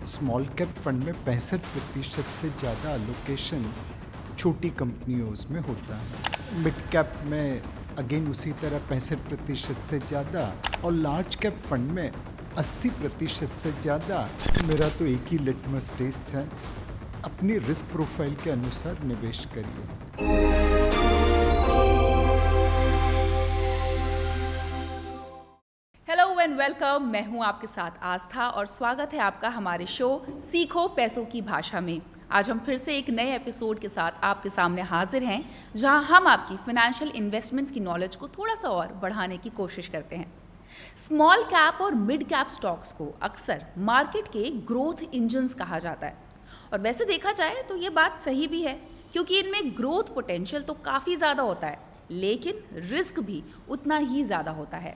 Small cap fund में 65% से ज़्यादा अलोकेशन छोटी कंपनियों में होता है। मिड कैप में अगेन उसी तरह 65% से ज़्यादा और लार्ज कैप फंड में 80% से ज़्यादा। मेरा तो एक ही लिटमस टेस्ट है, अपनी रिस्क प्रोफाइल के अनुसार निवेश करिए। Hello and welcome. मैं हूं आपके साथ आस्था और स्वागत है आपका हमारे शो सीखो पैसों की भाषा में। आज हम फिर से एक नए एपिसोड के साथ आपके सामने हाजिर हैं, जहां हम आपकी फाइनेंशियल इन्वेस्टमेंट्स की नॉलेज को थोड़ा सा और बढ़ाने की कोशिश करते हैं। स्मॉल कैप और मिड कैप स्टॉक्स को अक्सर मार्केट के ग्रोथ इंजन्स कहा जाता है, और वैसे देखा जाए तो ये बात सही भी है, क्योंकि इनमें ग्रोथ पोटेंशियल तो काफ़ी ज़्यादा होता है, लेकिन रिस्क भी उतना ही ज़्यादा होता है।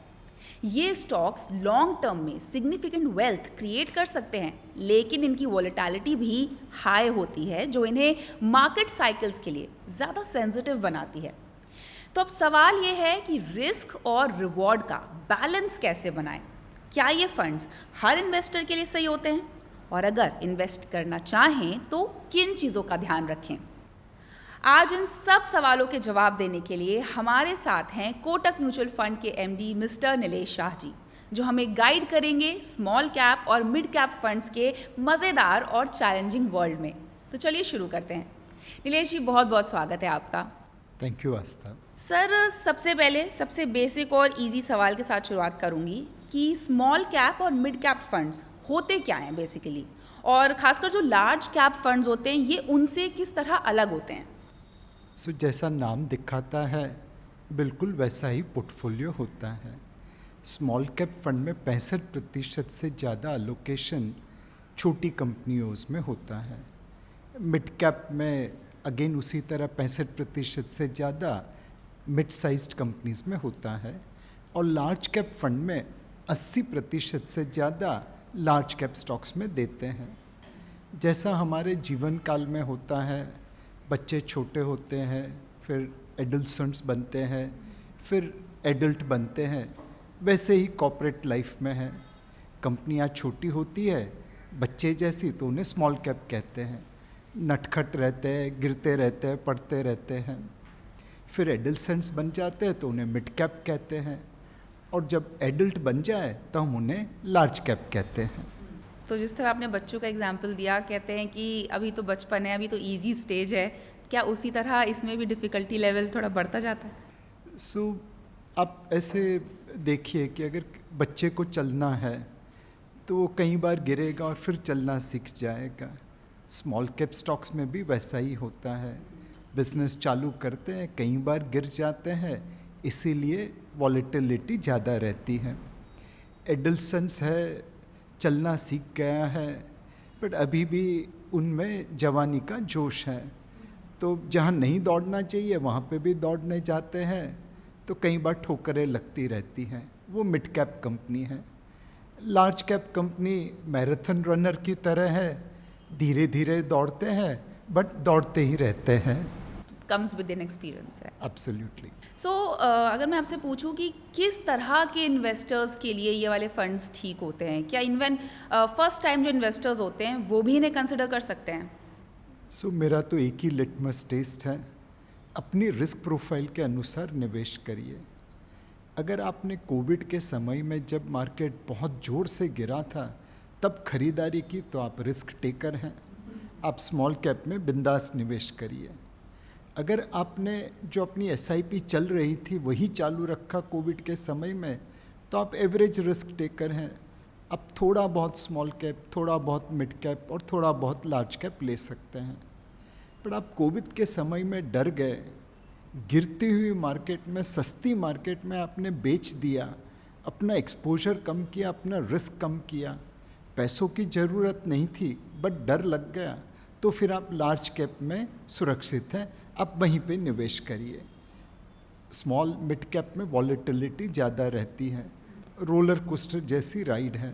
ये स्टॉक्स लॉन्ग टर्म में सिग्निफिकेंट वेल्थ क्रिएट कर सकते हैं, लेकिन इनकी वॉलेटिलिटी भी हाई होती है, जो इन्हें मार्केट साइकिल्स के लिए ज़्यादा सेंसिटिव बनाती है। तो अब सवाल ये है कि रिस्क और रिवॉर्ड का बैलेंस कैसे बनाएं? क्या ये फंड्स हर इन्वेस्टर के लिए सही होते हैं? और अगर इन्वेस्ट करना चाहें तो किन चीज़ों का ध्यान रखें? आज इन सब सवालों के जवाब देने के लिए हमारे साथ हैं कोटक म्यूचुअल फंड के एमडी मिस्टर नीलेश शाह जी, जो हमें गाइड करेंगे स्मॉल कैप और मिड कैप फंड्स के मज़ेदार और चैलेंजिंग वर्ल्ड में। तो चलिए शुरू करते हैं। नीलेश जी, बहुत बहुत स्वागत है आपका। Thank you Aastha. सर, सबसे पहले सबसे बेसिक और इजी सवाल के साथ शुरुआत करूंगी कि स्मॉल कैप और मिड कैप फंड्स होते क्या हैं बेसिकली, और खासकर जो लार्ज कैप फंड्स होते हैं ये उनसे किस तरह अलग होते हैं? जैसा नाम दिखाता है बिल्कुल वैसा ही पोर्टफोलियो होता है। स्मॉल कैप फंड में 65% से ज़्यादा अलोकेशन छोटी कंपनियों में होता है। मिड कैप में अगेन उसी तरह 65% से ज़्यादा मिड साइज्ड कंपनीज में होता है, और लार्ज कैप फंड में 80% से ज़्यादा लार्ज कैप स्टॉक्स में देते हैं। जैसा हमारे जीवन काल में होता है, बच्चे छोटे होते हैं, फिर एडल्संट्स बनते हैं, फिर एडल्ट बनते हैं, वैसे ही कॉर्पोरेट लाइफ में है। कंपनियां छोटी होती है बच्चे जैसी, तो उन्हें स्मॉल कैप कहते हैं। नटखट रहते हैं, गिरते रहते हैं, पढ़ते रहते हैं। फिर एडल्संट्स बन जाते हैं तो उन्हें मिड कैप कहते हैं, और जब एडल्ट बन जाए तो हम उन्हें लार्ज कैप कहते हैं। तो जिस तरह आपने बच्चों का एग्जाम्पल दिया, कहते हैं कि अभी तो बचपन है, अभी तो इजी स्टेज है, क्या उसी तरह इसमें भी डिफ़िकल्टी लेवल थोड़ा बढ़ता जाता है? आप ऐसे देखिए कि अगर बच्चे को चलना है तो वो कई बार गिरेगा और फिर चलना सीख जाएगा। स्मॉल कैप स्टॉक्स में भी वैसा ही होता है। बिजनेस चालू करते हैं, कई बार गिर जाते हैं, इसीलिए वॉलेटिलिटी ज़्यादा रहती है। एडल्संस है, चलना सीख गया है, बट अभी भी उनमें जवानी का जोश है, तो जहाँ नहीं दौड़ना चाहिए वहाँ पे भी दौड़ने जाते हैं, तो कई बार ठोकरें लगती रहती हैं। वो मिड कैप कंपनी है। Large cap company marathon runner की तरह है, धीरे धीरे दौड़ते हैं बट दौड़ते ही रहते हैं। कम्स विद इन एक्सपीरियंस है। एब्सोल्युटली। सो अगर मैं आपसे पूछूं कि किस तरह के इन्वेस्टर्स के लिए ये वाले फंड्स ठीक होते हैं, क्या इवन फर्स्ट टाइम जो इन्वेस्टर्स होते हैं वो भी इन्हें कंसिडर कर सकते हैं? मेरा तो एक ही लिटमस टेस्ट है, अपनी रिस्क प्रोफाइल के अनुसार निवेश करिए। अगर आपने कोविड के समय में जब मार्केट बहुत ज़ोर से गिरा था तब खरीदारी की तो आप रिस्क टेकर हैं, आप स्मॉल कैप में बिंदास निवेश करिए। अगर आपने जो अपनी SIP चल रही थी वही चालू रखा कोविड के समय में, तो आप एवरेज रिस्क टेकर हैं। आप थोड़ा बहुत स्मॉल कैप, थोड़ा बहुत मिड कैप और थोड़ा बहुत लार्ज कैप ले सकते हैं। पर आप कोविड के समय में डर गए, गिरती हुई मार्केट में, सस्ती मार्केट में आपने बेच दिया, अपना एक्सपोजर कम किया, अपना रिस्क कम किया। पैसों की ज़रूरत नहीं थी बट डर लग गया, तो फिर आप लार्ज कैप में सुरक्षित हैं, आप वहीं पे निवेश करिए। स्मॉल मिड कैप में वॉलेटिलिटी ज़्यादा रहती है, रोलर कोस्टर जैसी राइड है।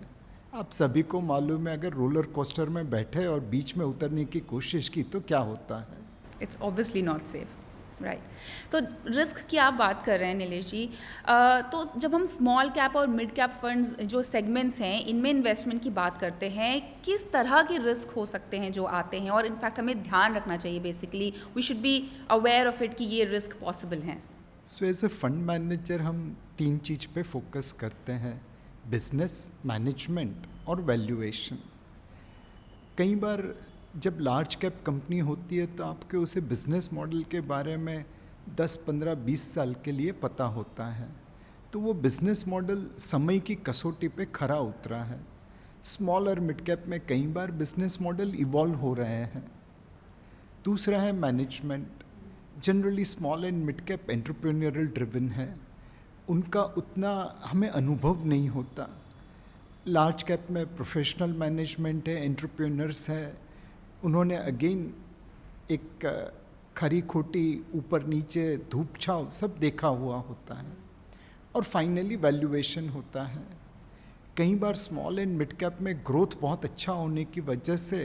आप सभी को मालूम है, अगर रोलर कोस्टर में बैठे और बीच में उतरने की कोशिश की तो क्या होता है? It's obviously not safe. Right. तो रिस्क की आप बात कर रहे हैं नीलेश जी, तो जब हम स्मॉल कैप और मिड कैप फंड्स जो सेगमेंट्स हैं इनमें इन्वेस्टमेंट की बात करते हैं, किस तरह के रिस्क हो सकते हैं जो आते हैं, और इनफैक्ट हमें ध्यान रखना चाहिए, basically we should be aware of it कि ये रिस्क पॉसिबल हैं? So as a fund manager हम 3 चीज़ पे फोकस करते हैं, बिजनेस, मैनेजमेंट और वैल्यूएशन। कई बार जब लार्ज कैप कंपनी होती है तो आपके उसे बिजनेस मॉडल के बारे में 10, 15, 20 साल के लिए पता होता है, तो वो बिजनेस मॉडल समय की कसौटी पे खरा उतरा है। स्मॉल और मिड कैप में कई बार बिजनेस मॉडल इवॉल्व हो रहे हैं। दूसरा है management. Generally small and mid cap entrepreneurial driven है, उनका उतना हमें अनुभव नहीं होता। लार्ज कैप में प्रोफेशनल मैनेजमेंट है, एंटरप्रेन्योर्स है, उन्होंने अगेन एक खरी खोटी, ऊपर नीचे, धूप छाँव सब देखा हुआ होता है। और फाइनली वैल्यूएशन होता है। कई बार स्मॉल एंड मिड कैप में ग्रोथ बहुत अच्छा होने की वजह से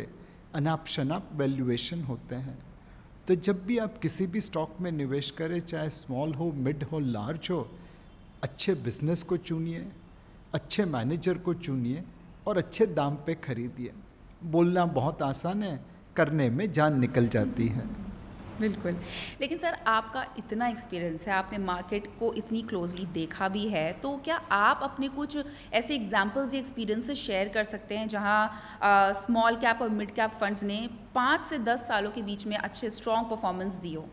अनाप शनाप वैल्यूएशन होते हैं। तो जब भी आप किसी भी स्टॉक में निवेश करें, चाहे स्मॉल हो, मिड हो, लार्ज हो, अच्छे बिजनेस को चुनिए, अच्छे मैनेजर को चुनिए और अच्छे दाम पे खरीदिए। बोलना बहुत आसान है, करने में जान निकल जाती है। बिल्कुल। लेकिन सर, आपका इतना एक्सपीरियंस है, आपने मार्केट को इतनी क्लोजली देखा भी है, तो क्या आप अपने कुछ ऐसे एग्जांपल्स या एक्सपीरियंसेस शेयर कर सकते हैं जहां स्मॉल कैप और मिड कैप फंड्स ने 5 से 10 सालों के बीच में अच्छे स्ट्रॉन्ग परफॉर्मेंस दी हो?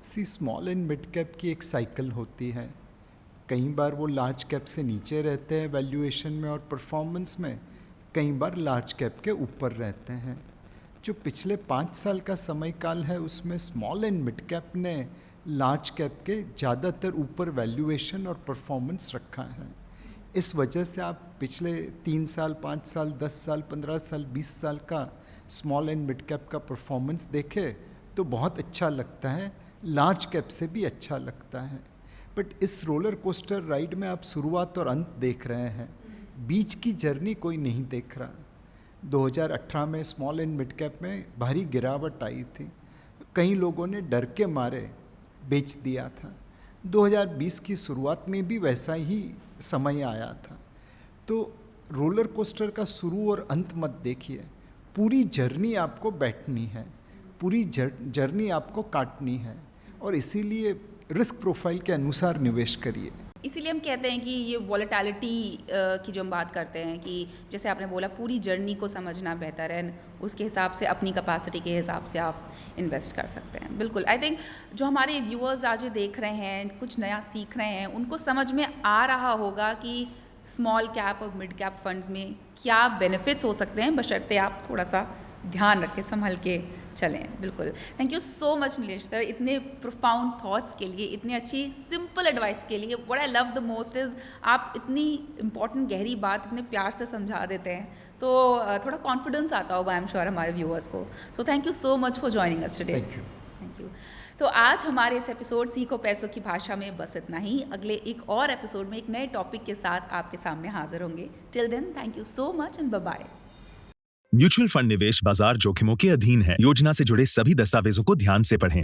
स्मॉल एंड मिड कैप की एक साइकिल होती है। कई बार वो लार्ज कैप से नीचे रहते हैं वैल्यूएशन में और परफॉर्मेंस में, कई बार लार्ज कैप के ऊपर रहते हैं। जो पिछले 5 साल का समय काल है उसमें स्मॉल एंड मिड कैप ने लार्ज कैप के ज़्यादातर ऊपर वैल्यूएशन और परफॉर्मेंस रखा है। इस वजह से आप पिछले 3 साल, 5 साल, 10 साल, 15 साल, 20 साल का स्मॉल एंड मिड कैप का परफॉर्मेंस देखे तो बहुत अच्छा लगता है, लार्ज कैप से भी अच्छा लगता है। बट इस रोलर कोस्टर राइड में आप शुरुआत और अंत देख रहे हैं, बीच की जर्नी कोई नहीं देख रहा। 2018 में स्मॉल एंड मिड कैप में भारी गिरावट आई थी, कई लोगों ने डर के मारे बेच दिया था। 2020 की शुरुआत में भी वैसा ही समय आया था। तो रोलर कोस्टर का शुरू और अंत मत देखिए, पूरी जर्नी आपको बैठनी है, पूरी जर्नी आपको काटनी है, और इसीलिए रिस्क प्रोफाइल के अनुसार निवेश करिए। इसीलिए हम कहते हैं कि ये वॉलेटिलिटी की जो हम बात करते हैं कि जैसे आपने बोला पूरी जर्नी को समझना बेहतर है, उसके हिसाब से अपनी कैपेसिटी के हिसाब से आप इन्वेस्ट कर सकते हैं। बिल्कुल, आई थिंक जो हमारे व्यूअर्स आज ये देख रहे हैं, कुछ नया सीख रहे हैं, उनको समझ में आ रहा होगा कि स्मॉल कैप और मिड कैप फंड्स में क्या बेनिफिट्स हो सकते हैं, बशर्ते आप थोड़ा सा ध्यान रखें, संभल के चलें। बिल्कुल, thank you so much Nilesh sir, इतने प्रोफाउंड थॉट्स के लिए, इतनी अच्छी सिंपल एडवाइस के लिए। What I love the most is आप इतनी इंपॉर्टेंट गहरी बात इतने प्यार से समझा देते हैं, तो थोड़ा कॉन्फिडेंस आता होगा आई एम श्योर हमारे व्यूअर्स को। So thank you so much for joining us today. Thank you. तो आज हमारे इस एपिसोड सीखो पैसों की भाषा में बस इतना ही। अगले एक और एपिसोड में एक नए टॉपिक के साथ आपके सामने हाजिर होंगे। Till then, thank you so much and bye bye. Mutual fund निवेश बाजार जोखिमों के अधीन है। योजना से जुड़े सभी दस्तावेजों को ध्यान से पढ़ें।